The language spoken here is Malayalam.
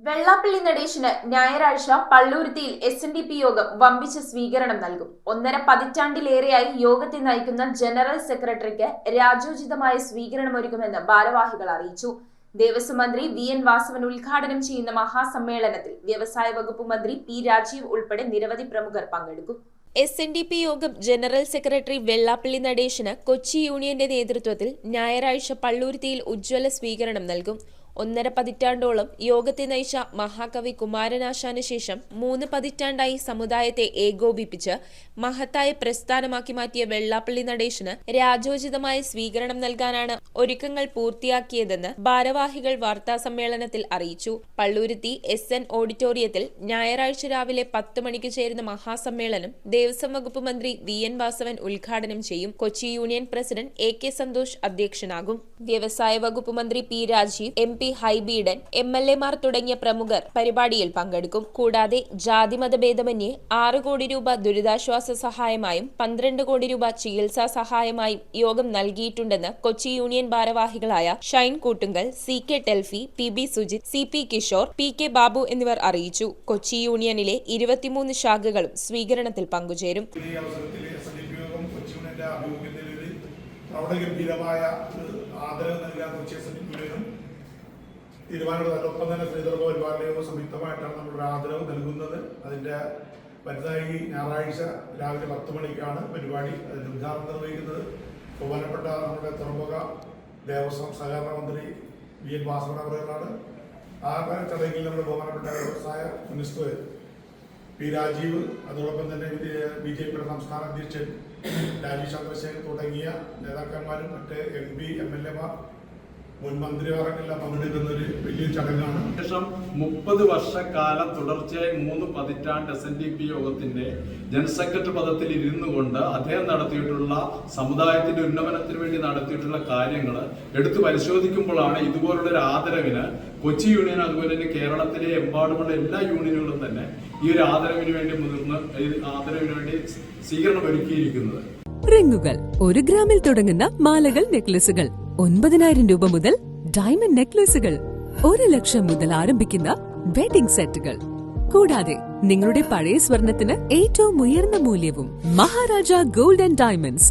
വെള്ളാപ്പള്ളി നടേശന് ഞായറാഴ്ച പള്ളൂരുത്തിയിൽ SNDP യോഗം വമ്പിച്ച സ്വീകരണം നൽകും. 1.5 പതിറ്റാണ്ടിലേറെയായി യോഗത്തെ നയിക്കുന്ന ജനറൽ സെക്രട്ടറിക്ക് രാജോചിതമായ സ്വീകരണമൊരുക്കുമെന്ന് ഭാരവാഹികൾ അറിയിച്ചു. ദേവസ്വം മന്ത്രി VN വാസവൻ ഉദ്ഘാടനം ചെയ്യുന്ന മഹാസമ്മേളനത്തിൽ വ്യവസായ വകുപ്പ് മന്ത്രി P രാജീവ് ഉൾപ്പെടെ നിരവധി പ്രമുഖർ പങ്കെടുക്കും. SNDP യോഗം ജനറൽ സെക്രട്ടറി വെള്ളാപ്പള്ളി നടേശന് കൊച്ചി യൂണിയന്റെ നേതൃത്വത്തിൽ ഞായറാഴ്ച പള്ളൂരുത്തിയിൽ ഉജ്ജ്വല സ്വീകരണം നൽകും. 1.5 പതിറ്റാണ്ടോളം യോഗത്തെ നയിച്ച മഹാകവി കുമാരനാശാന് ശേഷം 3 പതിറ്റാണ്ടായി സമുദായത്തെ ഏകോപിപ്പിച്ച് മഹത്തായ പ്രസ്ഥാനമാക്കി മാറ്റിയ വെള്ളാപ്പള്ളി നടേശന് രാജോചിതമായ സ്വീകരണം നൽകാനാണ് ഒരുക്കങ്ങൾ പൂർത്തിയാക്കിയതെന്ന് ഭാരവാഹികൾ വാർത്താസമ്മേളനത്തിൽ അറിയിച്ചു. പള്ളൂരുത്തി SN ഓഡിറ്റോറിയത്തിൽ ഞായറാഴ്ച രാവിലെ 10 മണിക്ക് ചേരുന്ന മഹാസമ്മേളനം ദേവസ്വം വകുപ്പ് മന്ത്രി VN വാസവൻ ഉദ്ഘാടനം ചെയ്യും. Kochi union president AK Santhosh അധ്യക്ഷനാകും. വ്യവസായ വകുപ്പ് മന്ത്രി P Rajeev, MP Hibi Eden, MLA Mar തുടങ്ങിയ പ്രമുഖർ പരിപാടിയിൽ പങ്കെടുക്കും. കൂടാതെ ജാതിമതഭേദമന്യേ 6 കോടി രൂപ ദുരിതാശ്വാസ സഹായമായും 12 കോടി രൂപ ചികിത്സാ സഹായമായും യോഗം നൽകിയിട്ടുണ്ടെന്ന് കൊച്ചി യൂണിയൻ ഭാരവാഹികളായ Shine Koottunkal, CK Telfy, PB Sujith, CP Kishore, PK Babu എന്നിവർ അറിയിച്ചു. കൊച്ചി യൂണിയനിലെ 23 ശാഖകളും സ്വീകരണത്തിൽ പങ്കുചേരും. തീരുമാനങ്ങളൊപ്പം തന്നെ ശ്രീധർമ്മ പരിപാടികളും സംയുക്തമായിട്ടാണ് നമ്മൾ ആദരവ് നൽകുന്നത്. അതിന്റെ വലുതായി ഞായറാഴ്ച രാവിലെ 10 മണിക്കാണ് പരിപാടി. അതിന്റെ ഉദ്ഘാടനം നിർവഹിക്കുന്നത് ബഹുമാനപ്പെട്ട നമ്മുടെ തുറമുഖ ദേവസ്വം സഹകരണ മന്ത്രി VN വാസവൻ അവരാണ്. ആ ചടങ്ങിൽ നമ്മുടെ ബഹുമാനപ്പെട്ട വ്യവസായ മിനിസ്റ്റർ P രാജീവ്, അതോടൊപ്പം തന്നെ BJPയുടെ സംസ്ഥാന അധ്യക്ഷൻ രാജീവ് ചന്ദ്രശേഖർ തുടങ്ങിയ നേതാക്കന്മാരും മറ്റ് MP MLA മാർ, മുൻ മന്ത്രിമാരെല്ലാം പങ്കെടുക്കുന്ന ഒരു വലിയ ചടങ്ങാണ്. ശേഷം 30 വർഷക്കാലം തുടർച്ചയായി 3 പതിറ്റാണ്ട് SNDP യോഗത്തിന്റെ ജനറൽ സെക്രട്ടറി പദത്തിൽ ഇരുന്നു കൊണ്ട് അദ്ദേഹം നടത്തിയിട്ടുള്ള സമുദായത്തിന്റെ ഉന്നമനത്തിന് വേണ്ടി നടത്തിയിട്ടുള്ള കാര്യങ്ങൾ എടുത്തു പരിശോധിക്കുമ്പോഴാണ് ഇതുപോലുള്ള ഒരു ആദരവിന് കൊച്ചി യൂണിയൻ, അതുപോലെ തന്നെ കേരളത്തിലെ എമ്പാടുമുള്ള എല്ലാ യൂണിയനുകളും തന്നെ ഈ ഒരു ആദരവിന് വേണ്ടി സ്വീകരണം ഒരുക്കിയിരിക്കുന്നത്. റിങ്ങുകൾ 1 ഗ്രാമിൽ തുടങ്ങുന്ന മാലകൾ, നെക്ലസുകൾ 9,000 രൂപ മുതൽ ഡയമണ്ട് നെക്ലസുകൾ, 1 ലക്ഷം മുതൽ ആരംഭിക്കുന്ന വെഡിംഗ് സെറ്റുകൾ, കൂടാതെ നിങ്ങളുടെ പഴയ സ്വർണത്തിന് ഏറ്റവും ഉയർന്ന മൂല്യവും. Maharaja gold and diamonds,